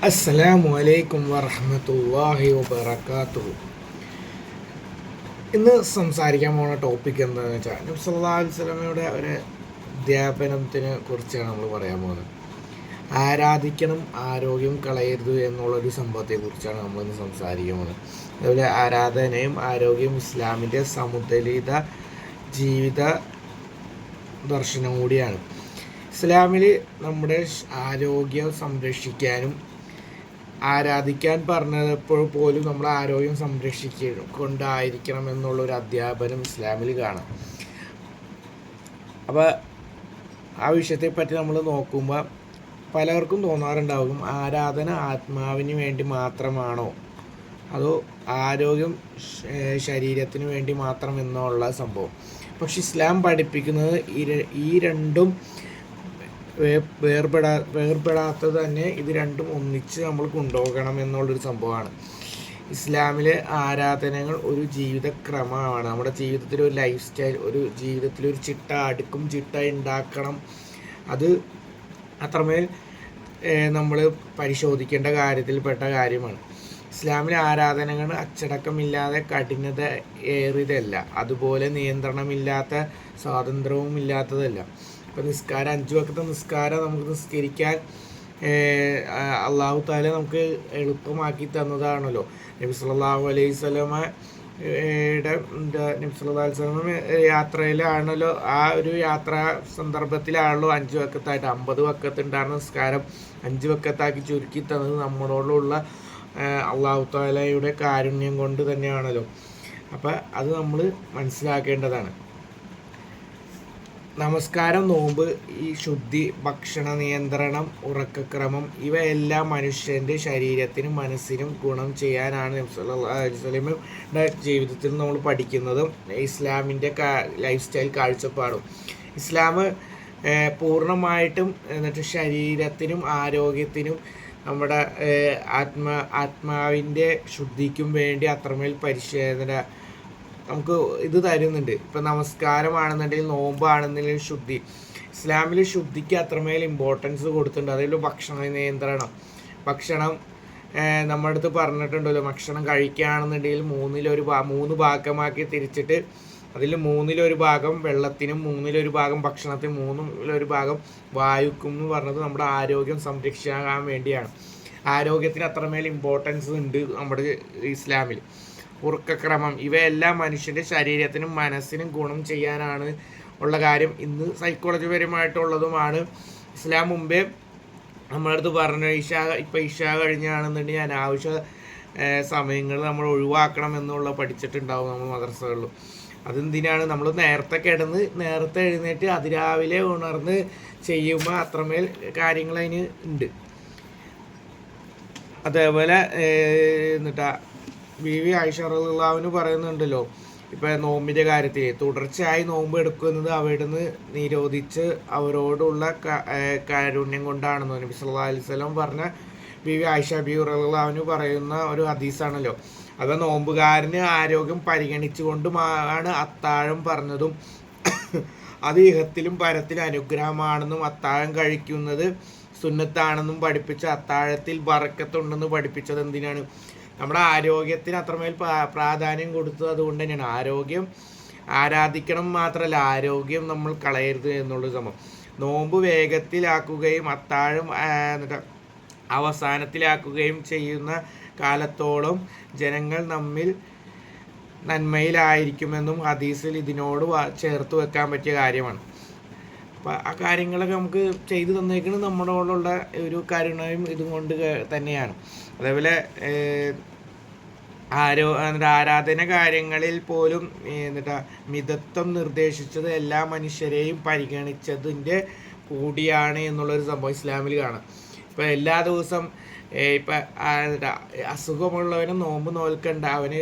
അസ്സലാമു അലൈക്കും വറഹ്മത്തുള്ളാഹി വബറകാതുഹു. ഇന്ന് സംസാരിക്കാൻ പോകുന്ന ടോപ്പിക് എന്താണെന്ന് വെച്ചാൽ നബി സല്ലല്ലാഹു അലൈഹി വസല്ലമയുടെ ഒരു അധ്യാപനത്തിനെ കുറിച്ചാണ് നമ്മൾ പറയാൻ പോകുന്നത്. ആരാധിക്കണം, ആരോഗ്യം കളയരുത് എന്നുള്ളൊരു സംഭവത്തെക്കുറിച്ചാണ് നമ്മളിന്ന് സംസാരിക്കാൻ പോകുന്നത്. അതുപോലെ ആരാധനയും ആരോഗ്യവും ഇസ്ലാമിൻ്റെ സമുദ്ദലിത ജീവിത ദർശനം കൂടിയാണ്. ഇസ്ലാമിൽ നമ്മുടെ ആരോഗ്യം സംരക്ഷിക്കാനും ആരാധിക്കാൻ പറഞ്ഞപ്പോൾ പോലും നമ്മൾ ആരോഗ്യം കൊണ്ടായിരിക്കണം എന്നുള്ളൊരു അധ്യാപനം ഇസ്ലാമിൽ കാണാം. അപ്പോൾ ആ വിഷയത്തെപ്പറ്റി നമ്മൾ നോക്കുമ്പോൾ പലർക്കും തോന്നാറുണ്ടാകും, ആരാധന ആത്മാവിന് വേണ്ടി മാത്രമാണോ അതോ ആരോഗ്യം ശരീരത്തിന് വേണ്ടി മാത്രം എന്നുള്ള സംഭവം. പക്ഷെ ഇസ്ലാം പഠിപ്പിക്കുന്നത് ഈ രണ്ടും വേർപെടാത്തത് തന്നെ ഇത് രണ്ടും ഒന്നിച്ച് നമ്മൾ കൊണ്ടുപോകണം എന്നുള്ളൊരു സംഭവമാണ്. ഇസ്ലാമിലെ ആരാധനകൾ ഒരു ജീവിതക്രമമാണ്. നമ്മുടെ ജീവിതത്തിൽ ഒരു ലൈഫ് സ്റ്റൈൽ, ഒരു ജീവിതത്തിലൊരു ചിട്ട, അടുക്കും ചിട്ട ഉണ്ടാക്കണം. അത് അത്രമേൽ നമ്മൾ പരിശോധിക്കേണ്ട കാര്യത്തിൽപ്പെട്ട കാര്യമാണ്. ഇസ്ലാമിലെ ആരാധനകൾ അച്ചടക്കമില്ലാതെ കഠിനത ഏറിയതല്ല, അതുപോലെ നിയന്ത്രണമില്ലാത്ത സ്വാതന്ത്ര്യവും ഇല്ലാത്തതല്ല. ഇപ്പോൾ നിസ്കാരം, 5 വക്ത നിസ്കാരം നമുക്ക് നിസ്കരിക്കാൻ അള്ളാഹു താല നമുക്ക് എളുപ്പമാക്കി തന്നതാണല്ലോ. നബി സല്ലല്ലാഹു അലൈഹി വസല്ലമയുടെ യാത്രയിലാണല്ലോ, ആ ഒരു യാത്രാ സന്ദർഭത്തിലാണല്ലോ 5 വക്കത്തായിട്ട് 50 വക്കത്ത് ഉണ്ടായിരുന്ന നിസ്കാരം 5 വക്കത്താക്കി ചുരുക്കി തന്നത് നമ്മളോടുള്ള അള്ളാഹു താലയുടെ കാരുണ്യം കൊണ്ട് തന്നെയാണല്ലോ. അപ്പം അത് നമ്മൾ മനസ്സിലാക്കേണ്ടതാണ്. നമസ്കാരം, നോമ്പ്, ഈ ശുദ്ധി, ഭക്ഷണ നിയന്ത്രണം, ഉറക്കക്രമം ഇവയെല്ലാം മനുഷ്യൻ്റെ ശരീരത്തിനും മനസ്സിനും ഗുണം ചെയ്യാനാണ് നബി സല്ലല്ലാഹു അലൈഹി വസല്ലമയുടെ ജീവിതത്തിൽ നമ്മൾ പഠിക്കുന്നതും ഇസ്ലാമിൻ്റെ ലൈഫ് സ്റ്റൈൽ കാഴ്ചപ്പാടും. ഇസ്ലാം പൂർണ്ണമായിട്ടും ശരീരത്തിനും ആരോഗ്യത്തിനും നമ്മുടെ ആത്മാവിൻ്റെ ശുദ്ധിക്കും വേണ്ടി അത്രമേൽ നമുക്ക് ഇത് തരുന്നുണ്ട്. ഇപ്പം നമസ്കാരമാണെന്നുണ്ടെങ്കിൽ, നോമ്പാണെന്നുണ്ടെങ്കിൽ ശുദ്ധി. ഇസ്ലാമിൽ ശുദ്ധിക്ക് അത്രമേൽ ഇമ്പോർട്ടൻസ് കൊടുത്തിട്ടുണ്ട്. അതിൽ ഭക്ഷണ നിയന്ത്രണം, ഭക്ഷണം നമ്മുടെ അടുത്ത് പറഞ്ഞിട്ടുണ്ടല്ലോ, ഭക്ഷണം കഴിക്കുകയാണെന്നുണ്ടെങ്കിൽ 3 ഭാഗമാക്കി തിരിച്ചിട്ട് അതിൽ 1/3 ഭാഗം വെള്ളത്തിനും 1/3 ഭാഗം ഭക്ഷണത്തിനും 1/3 ഭാഗം വായുക്കും എന്ന് പറഞ്ഞത് നമ്മുടെ ആരോഗ്യം സംരക്ഷിക്കാൻ വേണ്ടിയാണ്. ആരോഗ്യത്തിന് അത്രമേൽ ഇമ്പോർട്ടൻസ് ഉണ്ട് നമ്മുടെ ഇസ്ലാമിൽ. ഉറക്കക്രമം ഇവയെല്ലാം മനുഷ്യൻ്റെ ശരീരത്തിനും മനസ്സിനും ഗുണം ചെയ്യാനാണ് ഉള്ള കാര്യം. ഇന്ന് സൈക്കോളജിപരമായിട്ടുള്ളതുമാണ്. ഇസ്ലാം മുമ്പേ നമ്മളടുത്ത് പറഞ്ഞ ഇഷ കഴിഞ്ഞാണെന്നുണ്ടെങ്കിൽ അനാവശ്യ സമയങ്ങൾ നമ്മൾ ഒഴിവാക്കണം എന്നുള്ള പഠിച്ചിട്ടുണ്ടാവും നമ്മൾ മദ്രസകളിലും. അതെന്തിനാണ്? നമ്മൾ നേരത്തെ എഴുന്നേറ്റ് അതിരാവിലെ ഉണർന്ന് ചെയ്യുമ്പോൾ അത്രമേൽ കാര്യങ്ങൾ അതിന് ഉണ്ട്. അതേപോലെ ബീവി ആയിഷ റളിയല്ലാഹു പറയുന്നുണ്ടല്ലോ, ഇപ്പം നോമ്പിൻ്റെ കാര്യത്തിൽ തുടർച്ചയായി നോമ്പ് എടുക്കുന്നത് അവിടുന്ന് നിരോധിച്ച് അവരോടുള്ള കാരുണ്യം കൊണ്ടാണെന്ന് നബി സല്ലല്ലാഹു അലൈഹി വസല്ലം പറഞ്ഞ ബീവി ആയിഷ റളിയല്ലാഹു പറയുന്ന ഒരു ഹദീസാണല്ലോ. അത് നോമ്പുകാരന് ആരോഗ്യം പരിഗണിച്ചുകൊണ്ടുമാണ് അത്താഴം പറഞ്ഞതും അത് ഇഹത്തിലും പരത്തിലും അനുഗ്രഹമാണെന്നും അത്താഴം കഴിക്കുന്നത് സുന്നത്താണെന്നും പഠിപ്പിച്ച, അത്താഴത്തിൽ ബറക്കത്തുണ്ടെന്ന് പഠിപ്പിച്ചത് എന്തിനാണ്? നമ്മുടെ ആരോഗ്യത്തിന് അത്രമേൽ പ്രാധാന്യം കൊടുത്തത് അതുകൊണ്ട് തന്നെയാണ്. ആരോഗ്യം ആരാധിക്കണം മാത്രമല്ല, ആരോഗ്യം നമ്മൾ കളയരുത് എന്നുള്ളത് സംഭവം. നോമ്പ് വേഗത്തിലാക്കുകയും അത്താഴം അവസാനത്തിലാക്കുകയും ചെയ്യുന്ന കാലത്തോളം ജനങ്ങൾ നമ്മിൽ നന്മയിലായിരിക്കുമെന്നും ഹദീസിൽ ഇതിനോട് ചേർത്ത് വെക്കാൻ പറ്റിയ കാര്യമാണ്. അപ്പം ആ കാര്യങ്ങളൊക്കെ നമുക്ക് ചെയ്തു തന്നേക്കുന്നത് നമ്മളോടുള്ള ഒരു കരുണയും ഇതും കൊണ്ട് തന്നെയാണ്. അതേപോലെ ആരാധന കാര്യങ്ങളിൽ പോലും മിതത്വം നിർദ്ദേശിച്ചത് എല്ലാ മനുഷ്യരെയും പരിഗണിച്ചതിൻ്റെ കൂടിയാണ് എന്നുള്ളൊരു സംഭവം ഇസ്ലാമിൽ കാണാം. ഇപ്പം എല്ലാ ദിവസം അസുഖമുള്ളവന് നോമ്പ് നോൽക്കേണ്ട, അവന്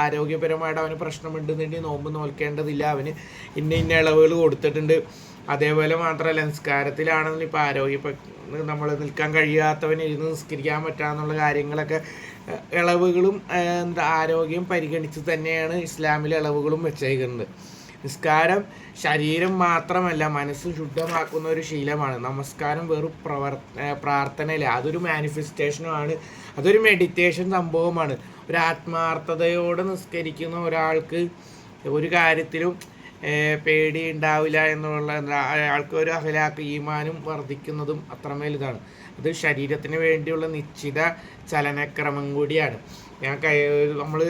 ആരോഗ്യപരമായിട്ട് അവന് പ്രശ്നമുണ്ടെന്നുണ്ടെങ്കിൽ നോമ്പ് നോൽക്കേണ്ടതില്ല, അവന് ഇന്ന ഇളവുകൾ കൊടുത്തിട്ടുണ്ട്. അതേപോലെ മാത്രമല്ല, നിസ്കാരത്തിലാണെങ്കിലും ഇപ്പോൾ നമ്മൾ നിൽക്കാൻ കഴിയാത്തവന് ഇരുന്ന് നിസ്കരിക്കാൻ പറ്റാന്നുള്ള കാര്യങ്ങളൊക്കെ ഇളവുകളും ആരോഗ്യം പരിഗണിച്ച് തന്നെയാണ് ഇസ്ലാമിലെ ഇളവുകളും വെച്ചേക്കുന്നത്. നിസ്കാരം ശരീരം മാത്രമല്ല മനസ്സ് ശുദ്ധമാക്കുന്ന ഒരു ശീലമാണ്. നമസ്കാരം വെറും പ്രാർത്ഥനയില്ല, അതൊരു മാനിഫെസ്റ്റേഷനുമാണ്, അതൊരു മെഡിറ്റേഷൻ സംഭവമാണ്. ഒരു ആത്മാർത്ഥതയോടെ നിസ്കരിക്കുന്ന ഒരാൾക്ക് ഒരു കാര്യത്തിലും പേടി ഉണ്ടാവില്ല എന്നുള്ള അയാൾക്ക് ഒരു അഖലാക്ക് ഈമാനും വർദ്ധിക്കുന്നതും അത്രമേൽ ഇതാണ്. അത് ശരീരത്തിന് വേണ്ടിയുള്ള നിശ്ചിത ചലനക്രമം കൂടിയാണ്. നമ്മൾ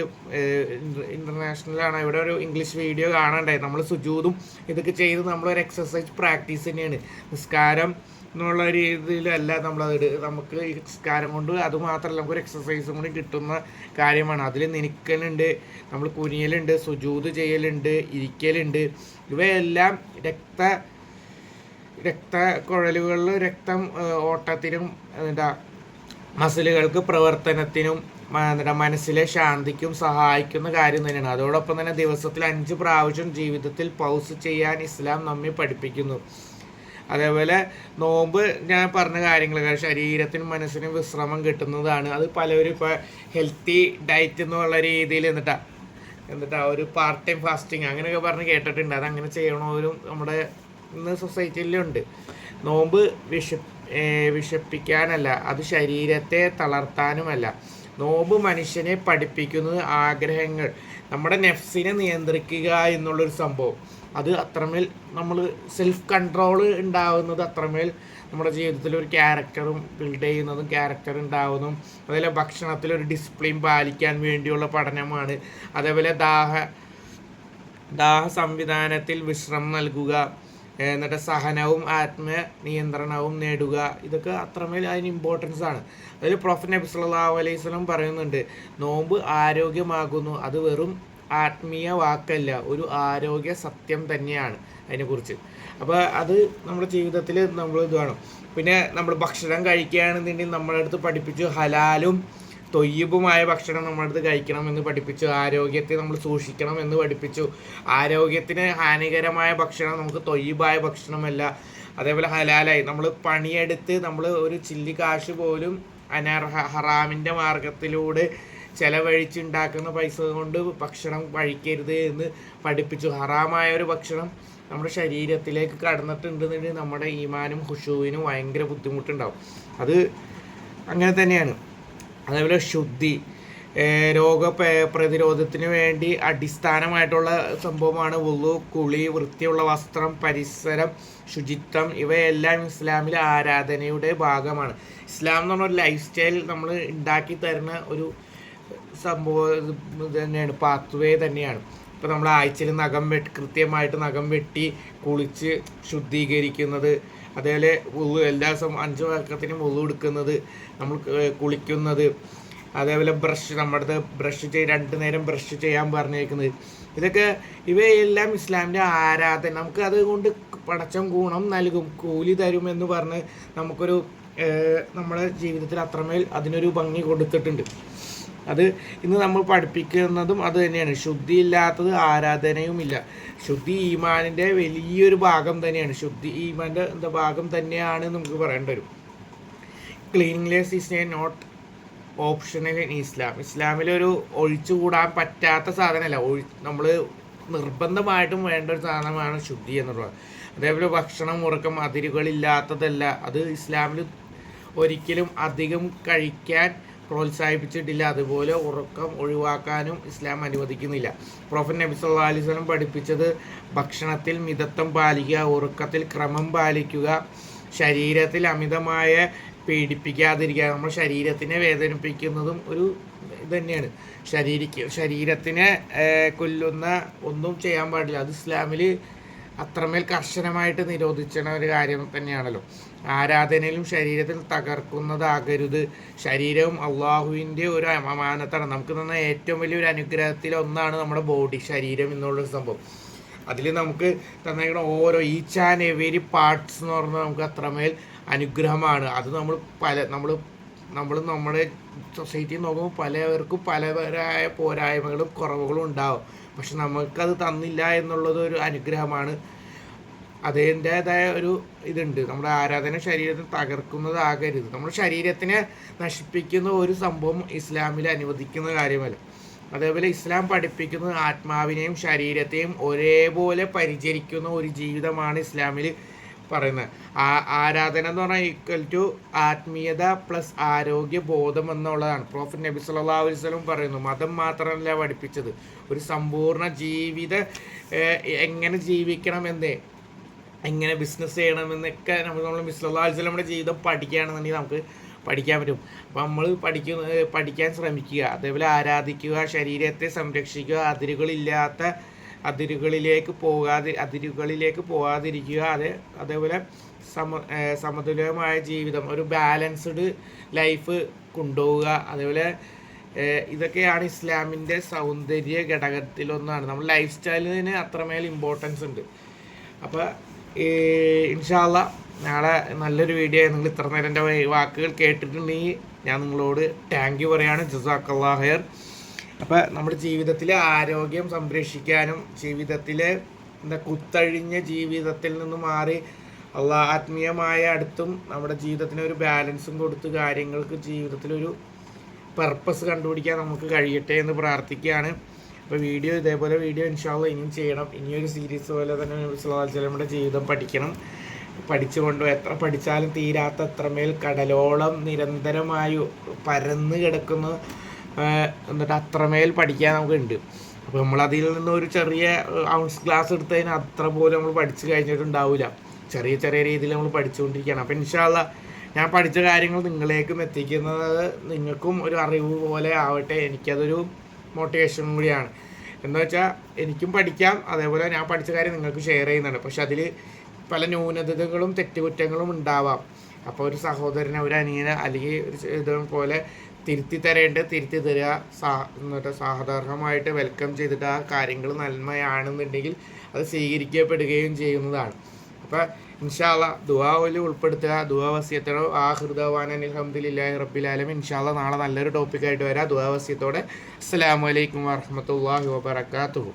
ഇൻ്റർനാഷണലാണ്, ഇവിടെ ഒരു ഇംഗ്ലീഷ് വീഡിയോ കാണണ്ടായി. നമ്മൾ സുജൂദും ഇതൊക്കെ ചെയ്ത് നമ്മളൊരു എക്സസൈസ് പ്രാക്ടീസ് തന്നെയാണ്. നിസ്കാരം എന്നുള്ള രീതിയിലല്ല നമ്മളത് നമുക്ക് ഈ നിസ്കാരം കൊണ്ട് അതുമാത്രമല്ല നമുക്കൊരു എക്സസൈസും കൂടി കിട്ടുന്ന കാര്യമാണ്. അതിൽ നിൽക്കലുണ്ട്, നമ്മൾ കുനിയലുണ്ട്, സുജൂദ് ചെയ്യലുണ്ട്, ഇരിക്കലുണ്ട്. ഇവയെല്ലാം രക്തക്കുഴലുകളിൽ രക്തം ഓട്ടത്തിനും മസിലുകൾക്ക് പ്രവർത്തനത്തിനും മനസ്സിലെ ശാന്തിക്കും സഹായിക്കുന്ന കാര്യം തന്നെയാണ്. അതോടൊപ്പം തന്നെ ദിവസത്തിൽ 5 പ്രാവശ്യം ജീവിതത്തിൽ പൗസ് ചെയ്യാൻ ഇസ്ലാം നമ്മെ പഠിപ്പിക്കുന്നു. അതേപോലെ നോമ്പ് ഞാൻ പറഞ്ഞ കാര്യങ്ങൾ ശരീരത്തിനും മനസ്സിനും വിശ്രമം കിട്ടുന്നതാണ്. അത് പലവരും ഇപ്പോൾ ഹെൽത്തി ഡയറ്റ് എന്നുള്ള രീതിയിൽ എന്നിട്ടാ ഒരു പാർട്ട് ടൈം ഫാസ്റ്റിങ് അങ്ങനെയൊക്കെ പറഞ്ഞ് കേട്ടിട്ടുണ്ട്. അതങ്ങനെ ചെയ്യണവരും നമ്മുടെ ഇന്ന് സൊസൈറ്റിയിലുണ്ട്. നോമ്പ് വിശപ്പിക്കാനല്ല, അത് ശരീരത്തെ തളർത്താനുമല്ല. നോമ്പ് മനുഷ്യനെ പഠിപ്പിക്കുന്നത് ആഗ്രഹങ്ങൾ, നമ്മുടെ നെഫ്സിനെ നിയന്ത്രിക്കുക എന്നുള്ളൊരു സംഭവം. അത് അത്രമേൽ നമ്മൾ സെൽഫ് കൺട്രോൾ ഉണ്ടാവുന്നത് അത്രമേൽ നമ്മുടെ ജീവിതത്തിൽ ഒരു ക്യാരക്ടറും ബിൽഡ് ചെയ്യുന്നതും ക്യാരക്ടർ ഉണ്ടാവുന്നതും. അതേപോലെ ഭക്ഷണത്തിലൊരു ഡിസിപ്ലിൻ പാലിക്കാൻ വേണ്ടിയുള്ള പഠനമാണ്. അതേപോലെ ദാഹ സംവിധാനത്തിൽ വിശ്രമം നൽകുക, എന്നിട്ട് സഹനവും ആത്മനിയന്ത്രണവും നേടുക. ഇതൊക്കെ അത്രമേൽ അതിന് ഇമ്പോർട്ടൻസ് ആണ്. അതിൽ പ്രൊഫറ്റ് നബി സല്ലല്ലാഹു അലൈഹി വസല്ലം പറയുന്നുണ്ട്, നോമ്പ് ആരോഗ്യമാകുന്നു, അത് വെറും ആത്മീയ വാക്കല്ല, ഒരു ആരോഗ്യ സത്യം തന്നെയാണ് അതിനെക്കുറിച്ച്. അപ്പോൾ അത് നമ്മുടെ ജീവിതത്തിൽ നമ്മൾ ഇത് വേണം. പിന്നെ നമ്മൾ ഭക്ഷണം കഴിക്കുകയാണെന്നുണ്ടെങ്കിൽ നമ്മളെ അടുത്ത് പഠിപ്പിച്ചു ഹലാലും തൊയ്യബുമായ ഭക്ഷണം നമ്മുടെ അടുത്ത് കഴിക്കണം എന്ന് പഠിപ്പിച്ചു. ആരോഗ്യത്തെ നമ്മൾ സൂക്ഷിക്കണം എന്ന് പഠിപ്പിച്ചു. ആരോഗ്യത്തിന് ഹാനികരമായ ഭക്ഷണം നമുക്ക് തൊയ്യബായ ഭക്ഷണമല്ല. അതേപോലെ ഹലാലായി നമ്മൾ പണിയെടുത്ത് നമ്മൾ ഒരു ചില്ലി കാശ് പോലും ഹറാമിൻ്റെ മാർഗത്തിലൂടെ ചെലവഴിച്ചുണ്ടാക്കുന്ന പൈസ കൊണ്ട് ഭക്ഷണം കഴിക്കരുത് എന്ന് പഠിപ്പിച്ചു. ഹറാമായ ഒരു ഭക്ഷണം നമ്മുടെ ശരീരത്തിലേക്ക് കടന്നിട്ടുണ്ടെന്നുണ്ടെങ്കിൽ നമ്മുടെ ഈമാനും ഖുശൂവിനും ഭയങ്കര ബുദ്ധിമുട്ടുണ്ടാവും. അത് അങ്ങനെ തന്നെയാണ്. അതേപോലെ ശുദ്ധി, പ്രതിരോധത്തിന് വേണ്ടി അടിസ്ഥാനമായിട്ടുള്ള സംഭവമാണ് വുളു, കുളി, വൃത്തിയുള്ള വസ്ത്രം, പരിസരം, ശുചിത്വം. ഇവയെല്ലാം ഇസ്ലാമിലെ ആരാധനയുടെ ഭാഗമാണ്. ഇസ്ലാം എന്ന് പറഞ്ഞ ഒരു ലൈഫ് സ്റ്റൈൽ നമ്മൾ ഉണ്ടാക്കി തരുന്ന ഒരു സംഭവം തന്നെയാണ്, പാത്വേ തന്നെയാണ്. ഇപ്പോൾ നമ്മൾ ആഴ്ചയിൽ കൃത്യമായിട്ട് നഖം വെട്ടി കുളിച്ച് ശുദ്ധീകരിക്കുന്നത്, അതേപോലെ എല്ലാ ദിവസവും 5 വക്കത്തിനും വുളു എടുക്കുന്നത്, നമ്മൾ കുളിക്കുന്നത്, അതേപോലെ നമ്മുടെ ബ്രഷ് 2 നേരം ബ്രഷ് ചെയ്യാൻ പറഞ്ഞേക്കുന്നത്. ഇവയെല്ലാം ഇസ്ലാമിൻ്റെ ആരാധന. നമുക്ക് അതുകൊണ്ട് പടച്ചം ഗുണം നൽകും, കൂലി തരുമെന്ന് പറഞ്ഞ് നമുക്കൊരു നമ്മുടെ ജീവിതത്തിൽ അത്രമേൽ അതിനൊരു ഭംഗി കൊടുത്തിട്ടുണ്ട്. അത് ഇന്ന് നമ്മൾ പഠിപ്പിക്കുന്നതും അത് തന്നെയാണ്. ശുദ്ധിയില്ലാത്തത് ആരാധനയുമില്ല. ശുദ്ധി ഈമാനിൻ്റെ വലിയൊരു ഭാഗം തന്നെയാണ്. ശുദ്ധി ഈമാൻ്റെ ഭാഗം തന്നെയാണ് നമുക്ക് പറയേണ്ടി വരും. Cleanliness is a not optional in Islam. ഇസ്ലാമിലൊരു ഒഴിച്ചുകൂടാൻ പറ്റാത്ത സാധനമല്ല, നമ്മൾ നിർബന്ധമായിട്ടും വേണ്ട ഒരു സാധനമാണ് ശുദ്ധി എന്നുള്ളത്. അതേപോലെ ഭക്ഷണം, ഉറക്കം അതിരുകളില്ലാത്തതല്ല. അത് ഇസ്ലാമിൽ ഒരിക്കലും അധികം കഴിക്കാൻ പ്രോത്സാഹിപ്പിച്ചിട്ടില്ല. അതുപോലെ ഉറക്കം ഒഴിവാക്കാനും ഇസ്ലാം അനുവദിക്കുന്നില്ല. പ്രൊഫറ്റ് നബി സല്ലല്ലാഹു അലൈഹി വസല്ലം പഠിപ്പിച്ചത് ഭക്ഷണത്തിൽ മിതത്വം പാലിക്കുക, ഉറക്കത്തിൽ ക്രമം പാലിക്കുക, ശരീരത്തിൽ അമിതമായ പീഡിപ്പിക്കാതിരിക്കുക. നമ്മൾ ശരീരത്തിനെ വേദനിപ്പിക്കുന്നതും ഒരു ഇത് തന്നെയാണ്. ശരീരത്തിനെ കൊല്ലുന്ന ഒന്നും ചെയ്യാൻ പാടില്ല. അത് ഇസ്ലാമിൽ അത്രമേൽ കർശനമായിട്ട് നിരോധിച്ച ഒരു കാര്യം തന്നെയാണല്ലോ. ആരാധനയിലും ശരീരത്തിൽ തകർക്കുന്നതാകരുത്. ശരീരവും അള്ളാഹുവിൻ്റെ ഒരു അമാനത്താണ്. നമുക്ക് തന്ന ഏറ്റവും വലിയൊരു അനുഗ്രഹത്തിൽ ഒന്നാണ് നമ്മുടെ ബോഡി, ശരീരം എന്നുള്ളൊരു സംഭവം. അതിൽ നമുക്ക് തന്നേക്കുന്ന ഓരോ ഈച്ച് ആൻഡ് എവരി പാർട്സ് എന്ന് പറഞ്ഞാൽ നമുക്ക് അത്രമേൽ അനുഗ്രഹമാണ്. അത് നമ്മുടെ സൊസൈറ്റിയിൽ നോക്കുമ്പോൾ പലവർക്കും പലവരായ പോരായ്മകളും കുറവുകളും ഉണ്ടാവും. പക്ഷെ നമുക്കത് തന്നില്ല എന്നുള്ളത് ഒരു അനുഗ്രഹമാണ്. അതിൻ്റേതായ ഒരു ഇതുണ്ട്. നമ്മുടെ ആരാധന ശരീരത്തിൽ തകർക്കുന്നതാകരുത്. നമ്മുടെ ശരീരത്തിനെ നശിപ്പിക്കുന്ന ഒരു സംഭവം ഇസ്ലാമിൽ അനുവദിക്കുന്ന കാര്യമല്ല. അതേപോലെ ഇസ്ലാം പഠിപ്പിക്കുന്നത് ആത്മാവിനെയും ശരീരത്തെയും ഒരേപോലെ പരിചരിക്കുന്ന ഒരു ജീവിതമാണ് ഇസ്ലാമിൽ പറയുന്നത്. ആരാധന എന്ന് പറഞ്ഞാൽ ഈക്വൽ ടു ആത്മീയത പ്ലസ് ആരോഗ്യ ബോധം എന്നുള്ളതാണ്. പ്രോഫറ്റ് നബി സല്ലല്ലാഹു അലൈഹി വസല്ലം പറയുന്നു, മതം മാത്രമല്ല പഠിപ്പിച്ചത്, ഒരു സമ്പൂർണ്ണ ജീവിത എങ്ങനെ ജീവിക്കണമെന്ന്, എങ്ങനെ ബിസിനസ് ചെയ്യണമെന്നൊക്കെ നമ്മൾ നബി സല്ലല്ലാഹു അലൈഹി വസല്ലമയുടെ ജീവിതം പഠിക്കുകയാണെന്നുണ്ടെങ്കിൽ നമുക്ക് പഠിക്കാൻ പറ്റും. അപ്പോൾ നമ്മൾ പഠിക്കാൻ ശ്രമിക്കുക. അതേപോലെ ആരാധിക്കുക, ശരീരത്തെ സംരക്ഷിക്കുക, അതിരുകളിലേക്ക് പോകാതിരിക്കുക. അതേപോലെ സമതുലമായ ജീവിതം, ഒരു ബാലൻസ്ഡ് ലൈഫ് കൊണ്ടുപോവുക. അതേപോലെ ഇതൊക്കെയാണ് ഇസ്ലാമിൻ്റെ സൗന്ദര്യ ഘടകത്തിലൊന്നാണ്. നമ്മൾ ലൈഫ് സ്റ്റൈലിന് അത്രമേൽ ഇമ്പോർട്ടൻസ് ഉണ്ട്. അപ്പോൾ ഇൻഷാ അല്ലാ നാളെ നല്ലൊരു വീഡിയോ. നിങ്ങൾ ഇത്ര നേരം എൻ്റെ വാക്കുകൾ കേട്ടിട്ടുണ്ടെങ്കിൽ ഞാൻ നിങ്ങളോട് താങ്ക് യു പറയാണ്. ജസാക്കല്ലാഹു ഖൈർ. അപ്പോൾ നമ്മുടെ ജീവിതത്തിലെ ആരോഗ്യം സംരക്ഷിക്കാനും ജീവിതത്തിലെ കുത്തഴിഞ്ഞ ജീവിതത്തിൽ നിന്ന് മാറി ആത്മീയമായ അടുത്തും നമ്മുടെ ജീവിതത്തിന് ഒരു ബാലൻസും കൊടുത്ത് കാര്യങ്ങൾക്ക് ജീവിതത്തിലൊരു പർപ്പസ് കണ്ടുപിടിക്കാൻ നമുക്ക് കഴിയട്ടെ എന്ന് പ്രാർത്ഥിക്കുകയാണ്. അപ്പോൾ ഇതേപോലെ വീഡിയോ ഇൻഷാ അല്ലാ ഇനിയും ചെയ്യണം. ഇനിയൊരു സീരീസ് പോലെ തന്നെ നബി സല്ലല്ലാഹു അലൈഹി വസല്ലമയുടെ ജീവിതം പഠിക്കണം. പഠിച്ചുകൊണ്ട് എത്ര പഠിച്ചാലും തീരാത്ത അത്രമേൽ കടലോളം നിരന്തരമായി പരന്ന് കിടക്കുന്ന എന്നിട്ട് അത്രമേൽ പഠിക്കാൻ നമുക്കുണ്ട്. അപ്പോൾ നമ്മളതിൽ നിന്ന് ഒരു ചെറിയ ഔൺസ് ക്ലാസ് എടുത്ത് കഴിഞ്ഞാൽ അത്ര പോലും നമ്മൾ പഠിച്ചു കഴിഞ്ഞിട്ടുണ്ടാവില്ല. ചെറിയ ചെറിയ രീതിയിൽ നമ്മൾ പഠിച്ചുകൊണ്ടിരിക്കുകയാണ്. അപ്പോൾ ഇൻഷാ അല്ലാ ഞാൻ പഠിച്ച കാര്യങ്ങൾ നിങ്ങളിലേക്കും എത്തിക്കുന്നത് നിങ്ങൾക്കും ഒരു അറിവ് പോലെ ആവട്ടെ. എനിക്കതൊരു മോട്ടിവേഷൻ കൂടിയാണ്. എന്ന് വെച്ചാൽ എനിക്കും പഠിക്കാം, അതേപോലെ ഞാൻ പഠിച്ച കാര്യം നിങ്ങൾക്ക് ഷെയർ ചെയ്യുന്നുണ്ട്. പക്ഷെ അതിൽ പല ന്യൂനതകളും തെറ്റുകുറ്റങ്ങളും ഉണ്ടാവാം. അപ്പോൾ ഒരു സഹോദരനെ, ഒരു അനിയനെ അല്ലെങ്കിൽ ഇതുപോലെ തിരുത്തി തരിക, എന്നിട്ട് സാധാരണമായിട്ട് വെൽക്കം ചെയ്തിട്ട് ആ കാര്യങ്ങൾ നന്മയാണെന്നുണ്ടെങ്കിൽ അത് സ്വീകരിക്കപ്പെടുകയും ചെയ്യുന്നതാണ്. അപ്പോൾ ഇൻഷാ അല്ലാ ദുആയിൽ ഉൾപ്പെടുത്തുക. ദുആ വസിയത്തോടെ ആഖിറു ദഅവാനാ അൽഹംദുലില്ലാഹി റബ്ബിൽ ആലമീൻ. ഇൻഷാ അല്ലാ നാളെ നല്ലൊരു ടോപ്പിക്കായിട്ട് വരാം. ദുആ വസിയത്തോടെ അസ്സലാമു അലൈക്കും വറഹ്മത്തുള്ളാഹി വബറകാതുഹു.